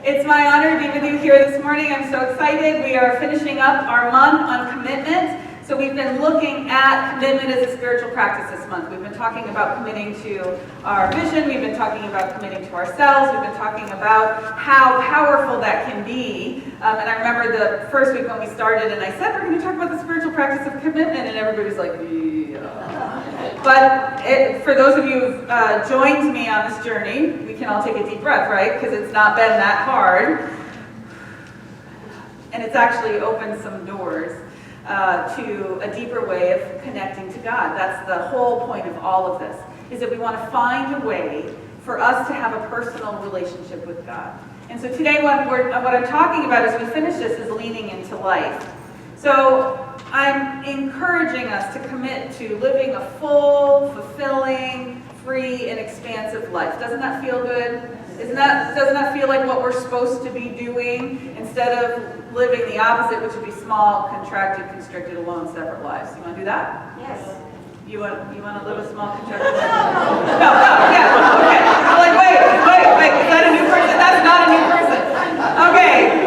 It's my honor to be with you here this morning. I'm so excited. We are finishing up our month on commitment. So we've been looking at commitment as a spiritual practice this month. We've been talking about committing to our vision. We've been talking about committing to ourselves. We've been talking about how powerful that can be. And I remember the first week when we started and I said, we're going to talk about the spiritual practice of commitment. And everybody was like, yeah. But for those of you who've joined me on this journey, we can all take a deep breath, right? Because it's not been that hard. And it's actually opened some doors to a deeper way of connecting to God. That's the whole point of all of this, is that we want to find a way for us to have a personal relationship with God. And so today what I'm talking about as we finish this is leaning into life. So I'm encouraging us to commit to living a full, fulfilling, free, and expansive life. Doesn't that feel good? Doesn't that feel like what we're supposed to be doing instead of living the opposite, which would be small, contracted, constricted, alone, separate lives? You want to do that? Yes. You want to live a small, contracted life? No, yeah, okay. I'm like, wait, is that a new person? That's not a new person. Okay.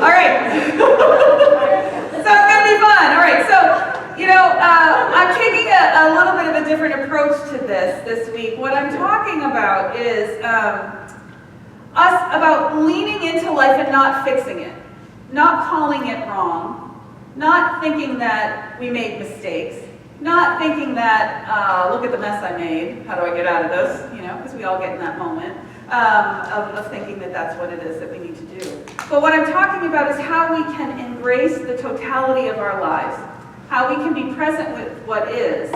All right. So it's going to be fun. All right, so, I'm taking a little bit of a different approach to this week. What I'm talking about is about leaning into life and not fixing it, not calling it wrong, not thinking that we made mistakes, not thinking that, look at the mess I made, how do I get out of this, because we all get in that moment of thinking that that's what it is that we need to do. But what I'm talking about is how we can embrace the totality of our lives, how we can be present with what is,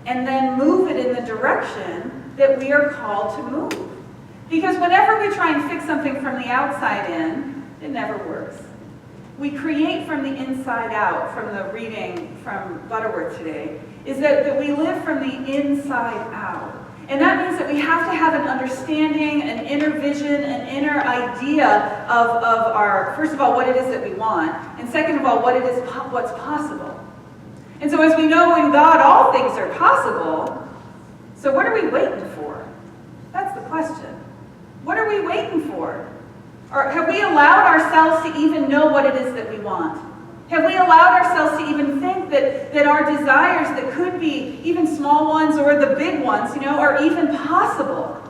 and then move it in the direction that we are called to move. Because whenever we try and fix something from the outside in, it never works. We create from the inside out, from the reading from Butterworth today, is that we live from the inside out. And that means that we have to have an understanding, an inner vision, an inner idea of our, first of all, what it is that we want, and second of all, what's possible. And so as we know in God, all things are possible. So what are we waiting for? That's the question. What are we waiting for? Or have we allowed ourselves to even know what it is that we want? Have we allowed ourselves to even think that our desires that could be even small ones or the big ones, are even possible?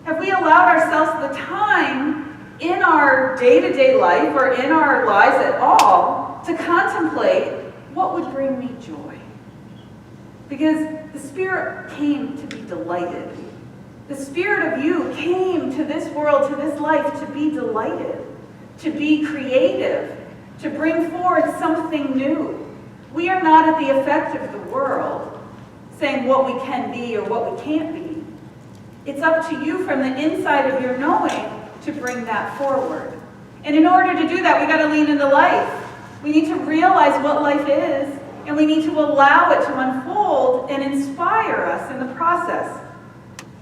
Have we allowed ourselves the time in our day-to-day life or in our lives at all to contemplate what would bring me joy? Because the Spirit came to be delighted. The Spirit of you came to this world, to this life, to be delighted, to be creative, to bring forth something new. We are not at the effect of the world, saying what we can be or what we can't be. It's up to you from the inside of your knowing to bring that forward. And in order to do that, we got to lean into life. We need to realize what life is, and we need to allow it to unfold and inspire us in the process.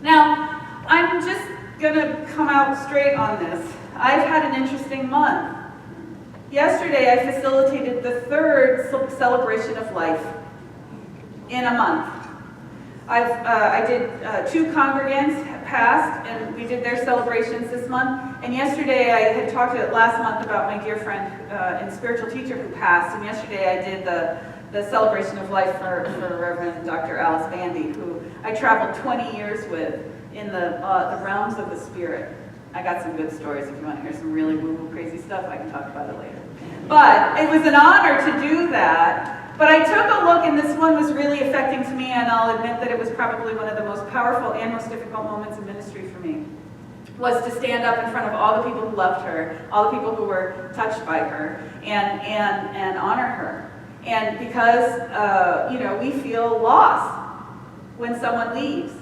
Now, I'm just going to come out straight on this. I've had an interesting month. Yesterday, I facilitated the third celebration of life in a month. I did 2 congregants passed, and we did their celebrations this month. And yesterday, I had talked last month about my dear friend and spiritual teacher who passed. And yesterday, I did the celebration of life for Reverend Dr. Alice Bandy, who I traveled 20 years with in the realms of the spirit. I got some good stories. If you want to hear some really woo-woo crazy stuff, I can talk about it later. But it was an honor to do that. But I took a look, and this one was really affecting to me, and I'll admit that it was probably one of the most powerful and most difficult moments in ministry for me, was to stand up in front of all the people who loved her, all the people who were touched by her, and honor her. And because, we feel loss when someone leaves.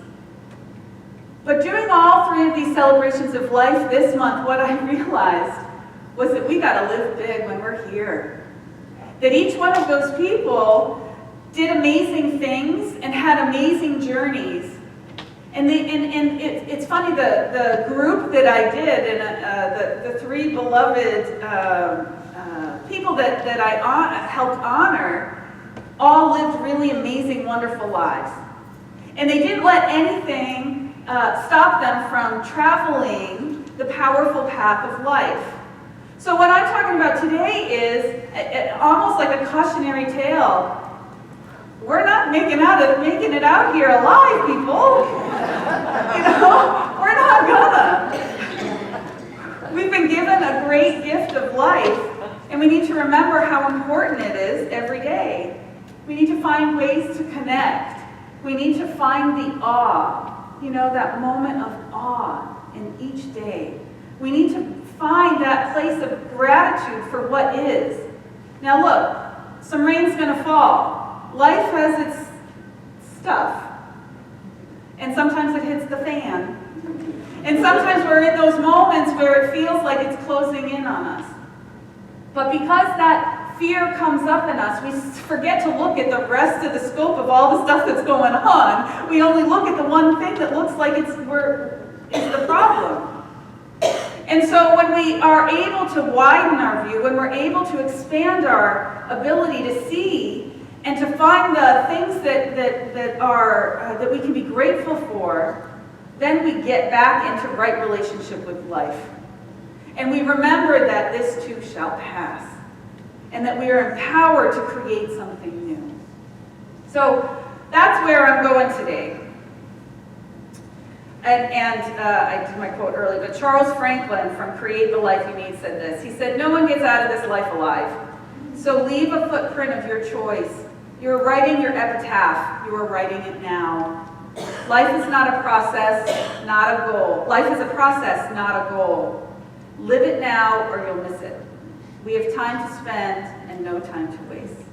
But doing all 3 of these celebrations of life this month, what I realized was that we got to live big when we're here. That each one of those people did amazing things and had amazing journeys. And it's funny, the group that I did, and the 3 beloved people that I helped honor, all lived really amazing, wonderful lives. And they didn't let anything stop them from traveling the powerful path of life. So what I'm talking about today is almost like a cautionary tale. We're not making it out here alive, people. We're not gonna. We've been given a great gift of life, and we need to remember how important it is every day. We need to find ways to connect. We need to find the awe, that moment of awe in each day. We need to find that place of gratitude for what is. Now look, some rain's gonna fall. Life has its stuff. And sometimes it hits the fan. And sometimes we're in those moments where it feels like it's closing in on us. But because that fear comes up in us, we forget to look at the rest of the scope of all the stuff that's going on. We only look at the one thing that looks like is the problem. And so when we are able to widen our view, when we're able to expand our ability to see and to find the things that we can be grateful for, then we get back into right relationship with life. And we remember that this too shall pass, and that we are empowered to create something new. So that's where I'm going today. And I did my quote early, but Charles Franklin from Create the Life You Need said this. He said, "No one gets out of this life alive. So leave a footprint of your choice. You're writing your epitaph. You are writing it now. Life is not a process, not a goal. Life is a process, not a goal. Live it now or you'll miss it. We have time to spend and no time to waste."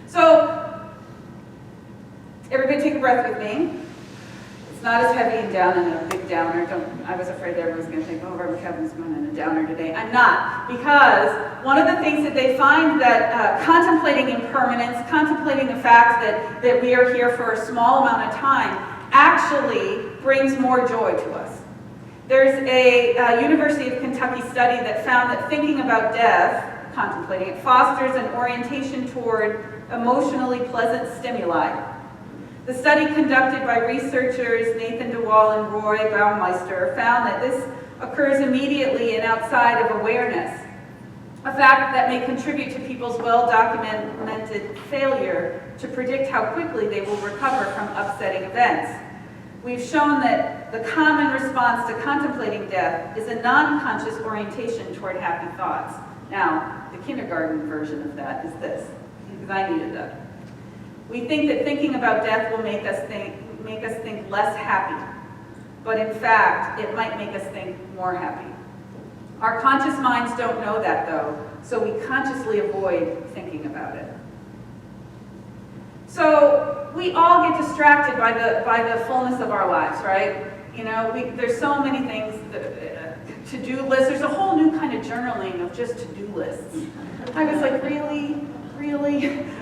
So, everybody take a breath with me. It's not as heavy and down and a big downer. I was afraid that everyone was going to think, oh, Reverend Kevin's going in a downer today. I'm not, because one of the things that they find that contemplating impermanence, contemplating the fact that we are here for a small amount of time, actually brings more joy to us. There's a University of Kentucky study that found that thinking about death, contemplating it, fosters an orientation toward emotionally pleasant stimuli. The study conducted by researchers Nathan DeWall and Roy Baumeister found that this occurs immediately and outside of awareness, a fact that may contribute to people's well-documented failure to predict how quickly they will recover from upsetting events. We've shown that the common response to contemplating death is a non-conscious orientation toward happy thoughts. Now, the kindergarten version of that is this, because I needed that. We think that thinking about death will make us think less happy, but in fact, it might make us think more happy. Our conscious minds don't know that though, so we consciously avoid thinking about it. So we all get distracted by the fullness of our lives, right? There's so many things, to-do lists. There's a whole new kind of journaling of just to-do lists. I was like, really?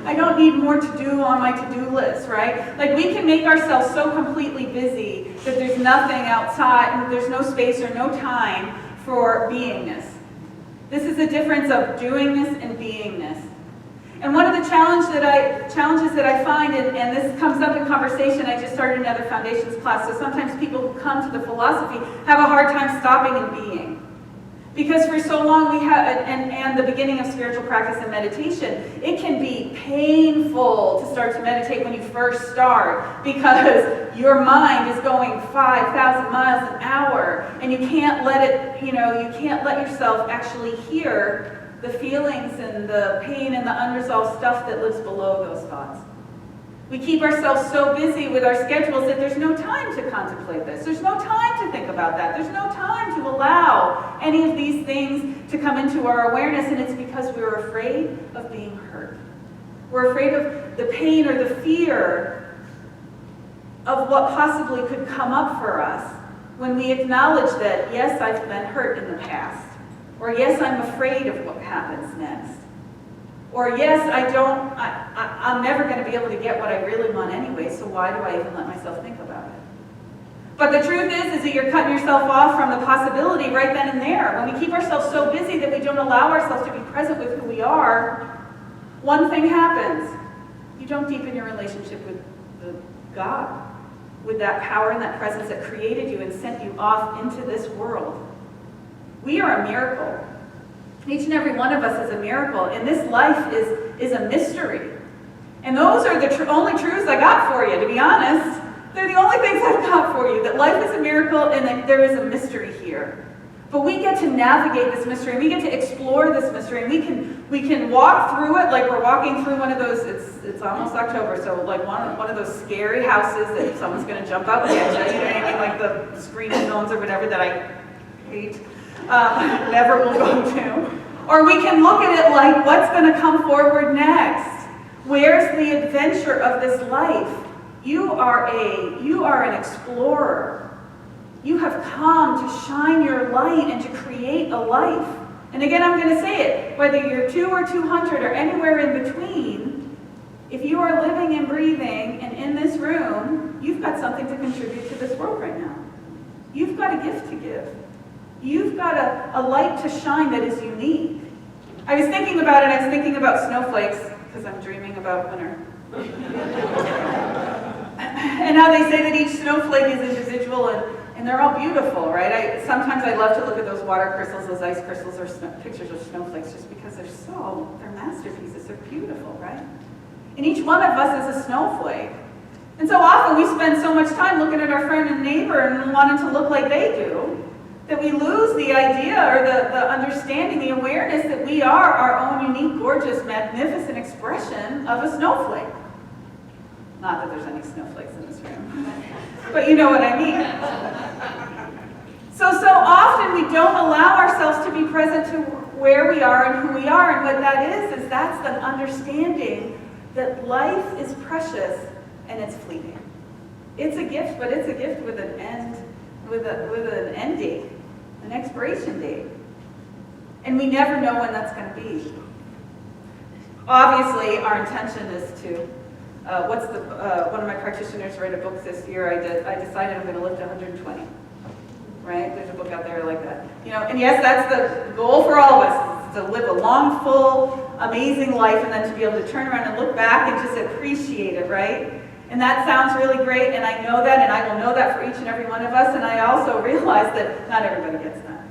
I don't need more to do on my to-do list, right? Like, we can make ourselves so completely busy that there's nothing outside, there's no space or no time for beingness. This is the difference of doingness and beingness. And one of the challenges that I find, and this comes up in conversation, I just started another foundations class, so sometimes people who come to the philosophy have a hard time stopping and being. Because for so long we have, and the beginning of spiritual practice and meditation, it can be painful to start to meditate when you first start, because your mind is going 5,000 miles an hour, and you can't let it, you can't let yourself actually hear the feelings and the pain and the unresolved stuff that lives below those thoughts. We keep ourselves so busy with our schedules that there's no time to contemplate this. There's no time to think about that. There's no time to allow any of these things to come into our awareness, and it's because we're afraid of being hurt. We're afraid of the pain or the fear of what possibly could come up for us when we acknowledge that, yes, I've been hurt in the past, or yes, I'm afraid of what happens next. Or yes, I'm never going to be able to get what I really want anyway, so why do I even let myself think about it? But the truth is that you're cutting yourself off from the possibility right then and there. When we keep ourselves so busy that we don't allow ourselves to be present with who we are, one thing happens. You don't deepen your relationship with God, with that power and that presence that created you and sent you off into this world. We are a miracle. Each and every one of us is a miracle, and this life is a mystery. And those are the only truths I got for you, to be honest. They're the only things I've got for you, that life is a miracle and that there is a mystery here. But we get to navigate this mystery, and we get to explore this mystery, and we can walk through it like we're walking through one of those, it's almost October, so like one of those scary houses that someone's going to jump out and get you, you know what I mean, like the screening films or whatever that I hate, never will go to. Or we can look at it like, what's going to come forward next? Where's the adventure of this life? You are an explorer. You have come to shine your light and to create a life. And again, I'm going to say it, whether you're 2 or 200 or anywhere in between, if you are living and breathing and in this room, you've got something to contribute to this world right now. You've got a gift to give. You've got a light to shine that is unique. I was thinking about it, I was thinking about snowflakes, because I'm dreaming about winter. And how they say that each snowflake is individual and they're all beautiful, right? Sometimes I love to look at those water crystals, those ice crystals, or pictures of snowflakes, just because they're masterpieces, they're beautiful, right? And each one of us is a snowflake. And so often we spend so much time looking at our friend and neighbor and wanting to look like they do, that we lose the idea or the understanding, the awareness that we are our own unique, gorgeous, magnificent expression of a snowflake. Not that there's any snowflakes in this room, but you know what I mean. So often we don't allow ourselves to be present to where we are and who we are, and what that is that's the understanding that life is precious and it's fleeting. It's a gift, but it's a gift with an end, with an end date, an expiration date. And we never know when that's going to be. Obviously, our intention is to, one of my practitioners read a book this year, I decided I'm going to live to 120. Right? There's a book out there like that. You know, and yes, that's the goal for all of us, is to live a long, full, amazing life, and then to be able to turn around and look back and just appreciate it, right? And that sounds really great, and I know that, and I will know that for each and every one of us, and I also realize that not everybody gets that.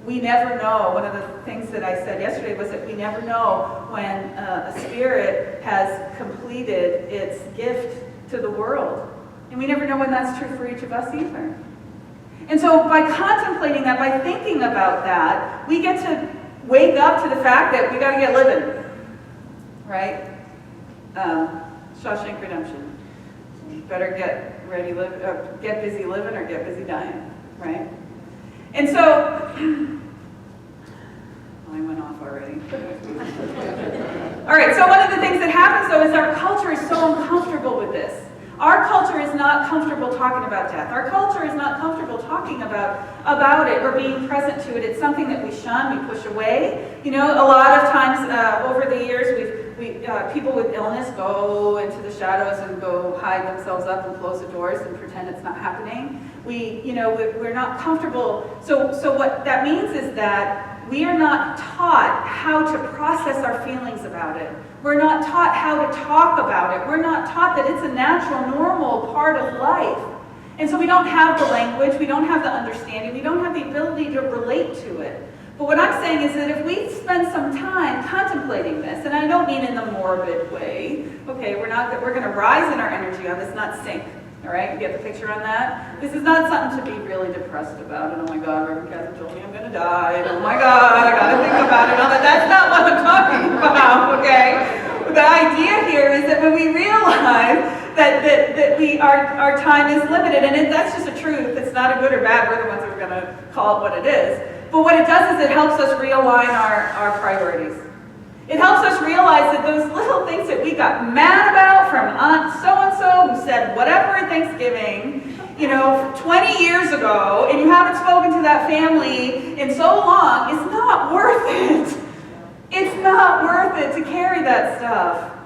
We never know. One of the things that I said yesterday was that we never know when a spirit has completed its gift to the world. And we never know when that's true for each of us either. And so by contemplating that, by thinking about that, we get to wake up to the fact that we got to get living, right? Shawshank Redemption. You better get ready, get busy living or get busy dying, right? And so, I went off already. All right, so one of the things that happens though is our culture is so uncomfortable with this. Our culture is not comfortable talking about death. Our culture is not comfortable talking about it or being present to it. It's something that we shun, we push away. You know, a lot of times over the years, people with illness go into the shadows and go hide themselves up and close the doors and pretend it's not happening. We're not comfortable. So what that means is that we are not taught how to process our feelings about it. We're not taught how to talk about it. We're not taught that it's a natural, normal part of life. And so we don't have the language, we don't have the understanding, we don't have the ability to relate to it. But what I'm saying is that if we spend some time contemplating this, and I don't mean in the morbid way, okay, we're going to rise in our energy on this, not sink. All right, you get the picture on that? This is not something to be really depressed about. And oh my God, Reverend Katherine told me I'm going to die. And oh my God, I got to think about it. All that. That's not what I'm talking about, okay? The idea here is that when we realize that our time is limited, and that's just a truth. It's not a good or bad. We're the ones who are going to call it what it is. But what it does is it helps us realign our priorities. It helps us realize that those little things that we got mad about from Aunt so-and-so who said whatever at Thanksgiving, 20 years ago, and you haven't spoken to that family in so long, is not worth it. It's not worth it to carry that stuff.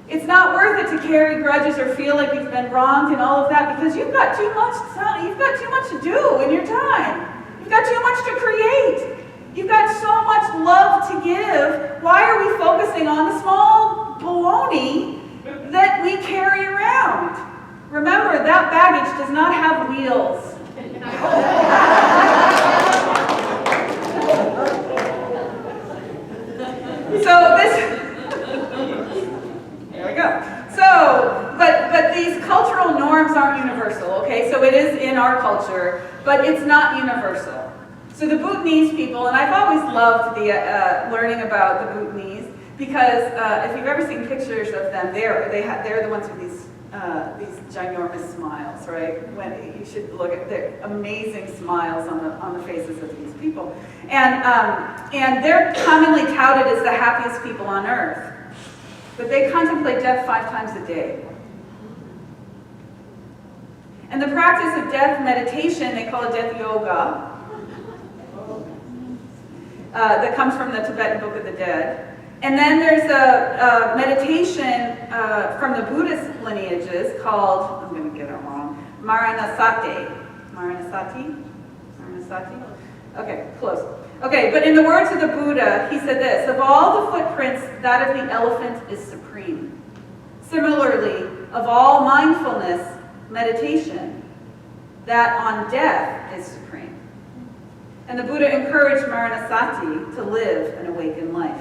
It's not worth it to carry grudges or feel like you've been wronged and all of that, because you've got too much to do in your time. You've got too much to create. You've got so much love to give. Why are we focusing on the small baloney that we carry around? Remember, that baggage does not have wheels. but it's not universal. So the Bhutanese people, and I've always loved the learning about the Bhutanese, because if you've ever seen pictures of them, they're the ones with these ginormous smiles, right? When you should look at their amazing smiles on the faces of these people, and they're commonly touted as the happiest people on earth, but they contemplate death 5 times a day. And the practice of death meditation, they call it death yoga, that comes from the Tibetan Book of the Dead. And then there's a meditation from the Buddhist lineages called, I'm going to get it wrong, Maranasati. Okay, close. Okay, but in the words of the Buddha, he said this: of all the footprints, that of the elephant is supreme. Similarly, of all mindfulness meditation, that on death is supreme. And the Buddha encouraged Maranasati to live an awakened life.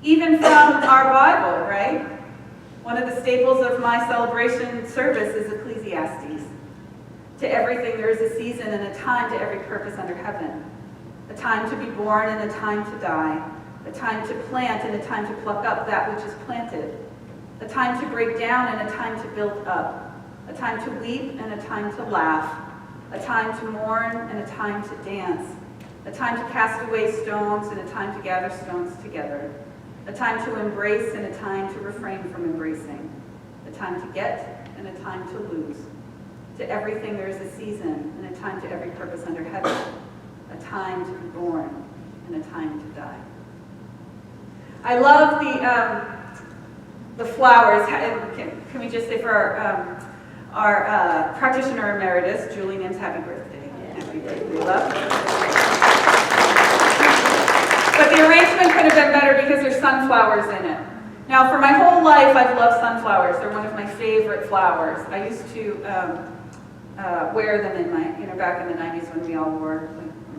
Even from our Bible, right? One of the staples of my celebration service is Ecclesiastes. To everything there is a season and a time to every purpose under heaven. A time to be born and a time to die. A time to plant and a time to pluck up that which is planted. A time to break down and a time to build up. A time to weep and a time to laugh. A time to mourn and a time to dance. A time to cast away stones and a time to gather stones together. A time to embrace and a time to refrain from embracing. A time to get and a time to lose. To everything there is a season and a time to every purpose under heaven. A time to be born and a time to die. I love the flowers. Can we just say for our practitioner emeritus, Julie Nims, happy birthday. Happy birthday, love. But the arrangement could have been better because there's sunflowers in it. Now, for my whole life, I've loved sunflowers. They're one of my favorite flowers. I used to wear them in my, back in the 90s when we all wore,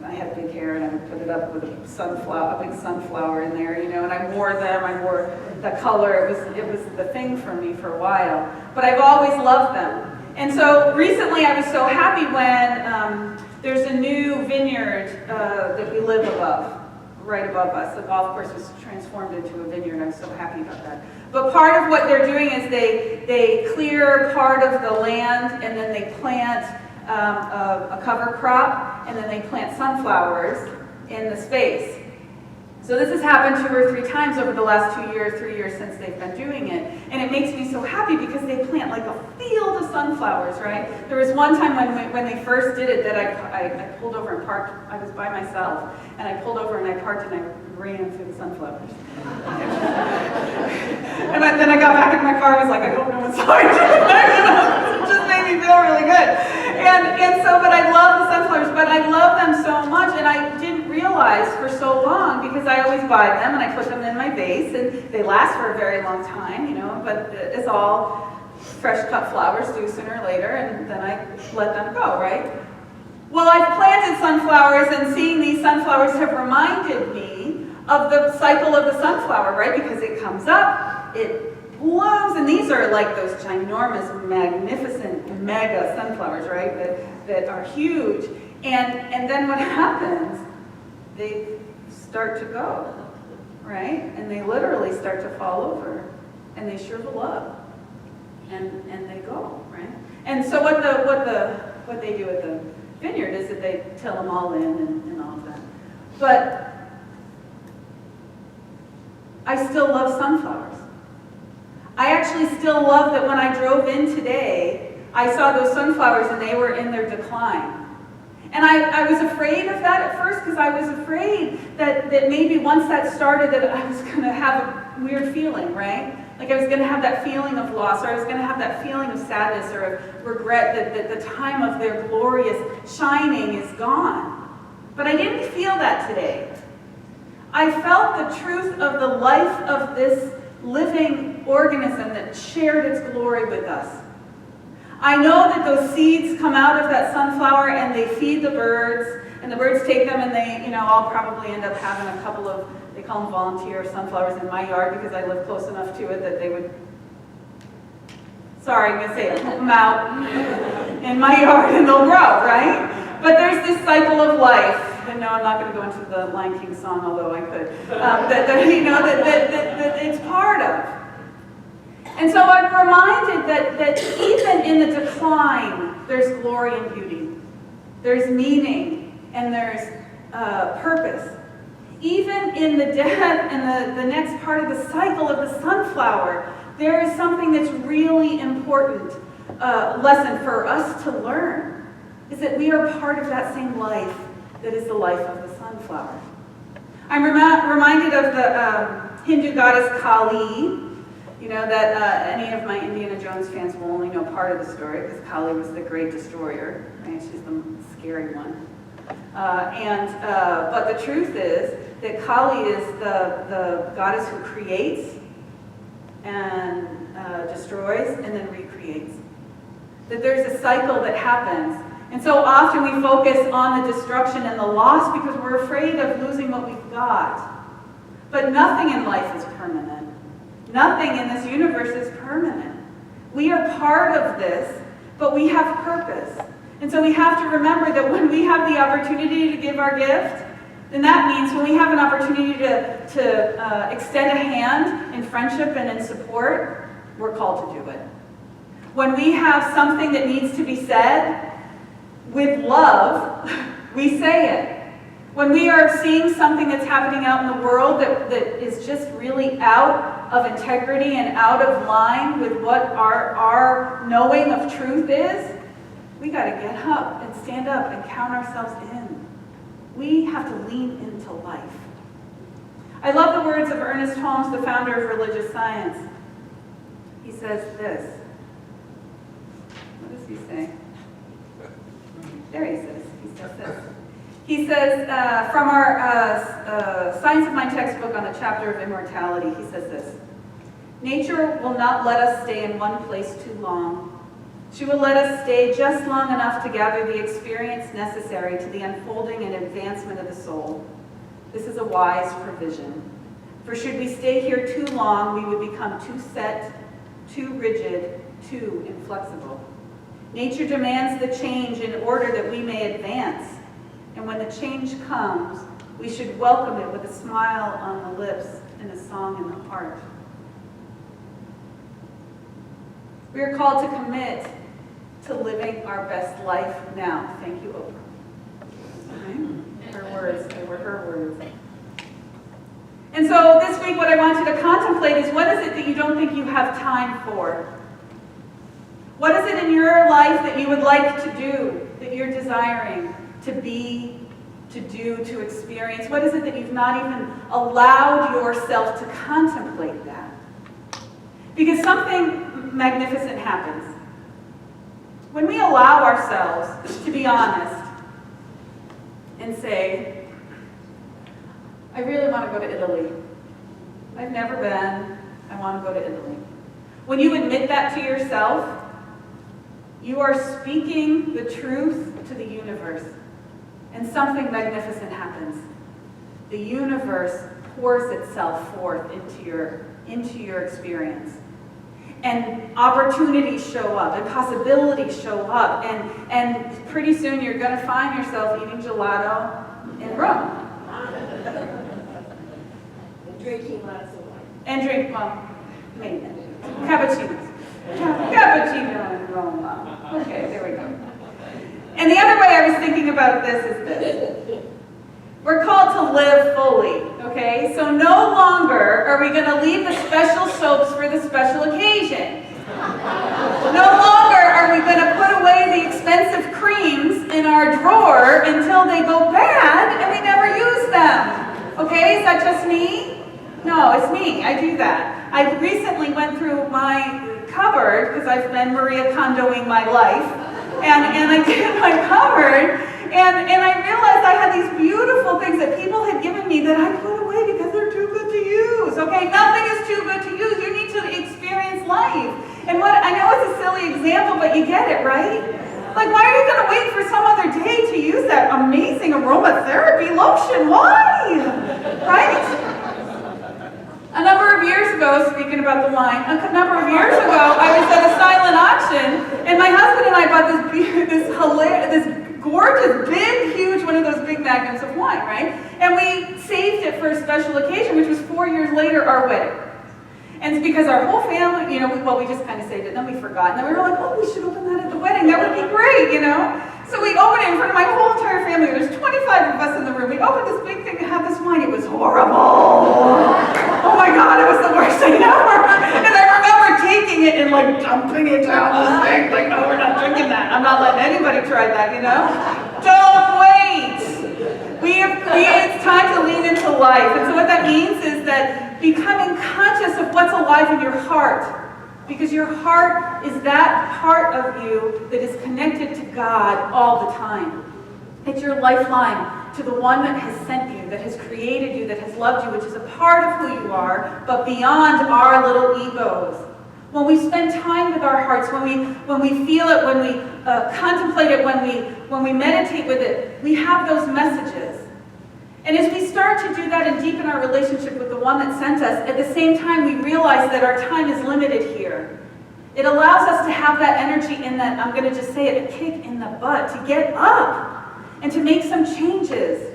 I had big hair and I would put it up with a big sunflower in there, and I wore them. I wore the color. It was the thing for me for a while. But I've always loved them. And so recently I was so happy when there's a new vineyard that we live above. Right above us. The golf course was transformed into a vineyard. I'm so happy about that. But part of what they're doing is they clear part of the land and then they plant a cover crop and then they plant sunflowers in the space. So this has happened 2 or 3 times over the last 3 years since they've been doing it. And it makes me so happy because they plant like a field of sunflowers, right? There was one time when they first did it that I pulled over and parked. I was by myself and I pulled over and I parked and I ran through the sunflowers. And then I got back in my car and was like, I hope no one saw it. It just made me feel really good. But I love the sunflowers, but I love them so much, and I didn't realize for so long because I always buy them and I put them in my vase, and they last for a very long time, but it's all fresh cut flowers do sooner or later, and then I let them go, right? Well, I've planted sunflowers, and seeing these sunflowers have reminded me of the cycle of the sunflower, right? Because it comes up, it blooms, and these are like those ginormous, magnificent, mega sunflowers, right? That are huge. And then what happens? They start to go, right? And they literally start to fall over, and they shrivel up, and they go, right? And so what they do at the vineyard is that they till them all in and all of that. But I still love sunflowers. I actually still love that when I drove in today, I saw those sunflowers and they were in their decline. And I was afraid of that at first because I was afraid that maybe once that started that I was going to have a weird feeling, right? Like I was going to have that feeling of loss, or I was going to have that feeling of sadness or of regret that the time of their glorious shining is gone. But I didn't feel that today. I felt the truth of the life of this living organism that shared its glory with us. I know that those seeds come out of that sunflower and they feed the birds, and the birds take them and they, I'll probably end up having a couple of, they call them volunteer sunflowers in my yard because I live close enough to it that they would, sorry, I'm going to say it, poop them out. in my yard and they'll grow, right? But there's this cycle of life, and no, I'm not going to go into the Lion King song, although I could, that it's part of. And so I'm reminded that even in the decline, there's glory and beauty. There's meaning, and there's purpose. Even in the death and the next part of the cycle of the sunflower, there is something that's really important lesson for us to learn, is that we are part of that same life that is the life of the sunflower. I'm reminded of the Hindu goddess Kali. You know that any of my Indiana Jones fans will only know part of the story, because Kali was the great destroyer, right? She's the scary one. But the truth is that Kali is the goddess who creates and destroys and then recreates. That there's a cycle that happens. And so often we focus on the destruction and the loss because we're afraid of losing what we've got. But nothing in life is permanent. Nothing in this universe is permanent. We are part of this, but we have purpose. And so we have to remember that when we have the opportunity to give our gift, then that means when we have an opportunity to extend a hand in friendship and in support, we're called to do it. When we have something that needs to be said with love, we say it. When we are seeing something that's happening out in the world that is just really out of integrity and out of line with what our knowing of truth is, we got to get up and stand up and count ourselves in. We have to lean into life. I love the words of Ernest Holmes, the founder of religious science. He says this. What does he say? There he says. He says this. He says, from our Science of Mind textbook on the chapter of immortality, he says this: nature will not let us stay in one place too long. She will let us stay just long enough to gather the experience necessary to the unfolding and advancement of the soul. This is a wise provision. For should we stay here too long, we would become too set, too rigid, too inflexible. Nature demands the change in order that we may advance. And when the change comes, we should welcome it with a smile on the lips and a song in the heart. We are called to commit to living our best life now. Thank you, Oprah. Her words, they were her words. And so this week what I want you to contemplate is, what is it that you don't think you have time for? What is it in your life that you would like to do, that you're desiring to be, to do, to experience? What is it that you've not even allowed yourself to contemplate that? Because something magnificent happens. When we allow ourselves to be honest and say, I really want to go to Italy. I've never been. I want to go to Italy. When you admit that to yourself, you are speaking the truth to the universe. And something magnificent happens. The universe pours itself forth into your experience. And opportunities show up, and possibilities show up, and pretty soon you're going to find yourself eating gelato in Rome. And drinking lots of wine. And drink, well, maybe. Cappuccinos. Cappuccino in Rome. Okay, there we go. And the other way I was thinking about this is this. We're called to live fully, okay? So no longer are we going to leave the special soaps for the special occasion. No longer are we going to put away the expensive creams in our drawer until they go bad and we never use them. Okay, is that just me? No, it's me. I do that. I recently went through my cupboard, because I've been Maria Kondoing my life, and I did my cupboard, and I realized I had these beautiful things that people had given me that I put away because they're too good to use. Okay, nothing is too good to use. You need to experience life. And what I know it's a silly example, but you get it, right? Like, why are you going to wait for some other day to use that amazing aromatherapy lotion? Why? Right? A number of years ago, speaking about the wine, a number of years ago, I was at a silent auction, and my husband and I bought big magnums of wine, right? And we saved it for a special occasion, which was 4 years later, our wedding. And it's because our whole family, we just kind of saved it, and then we forgot. And then we were like, oh, we should open that at the wedding. That would be great, So we opened it in front of my whole entire family. There's 25 of us in the room. We opened this big thing to have this wine. It was horrible. Oh my God, it was the worst thing ever. And I remember taking it and like dumping it down the thing. Like, no, we're not drinking that. I'm not letting anybody try that, Don't wait. It's time to lean into life. And so what that means is that becoming conscious of what's alive in your heart. Because your heart is that part of you that is connected to God all the time. It's your lifeline to the one that has sent you, that has created you, that has loved you, which is a part of who you are, but beyond our little egos. When we spend time with our hearts, when we feel it, when we contemplate it, when we meditate with it, we have those messages. And as we start to do that and deepen our relationship with the one that sent us, at the same time we realize that our time is limited here. It allows us to have that energy in that, I'm going to just say it, a kick in the butt, to get up and to make some changes,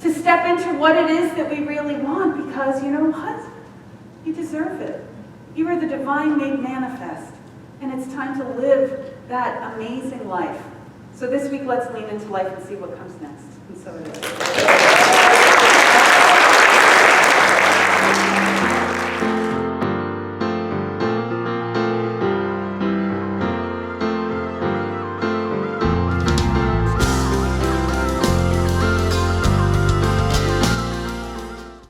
to step into what it is that we really want, because you know what? You deserve it. You are the divine made manifest, and it's time to live that amazing life. So this week, let's lean into life and see what comes next. And so it is.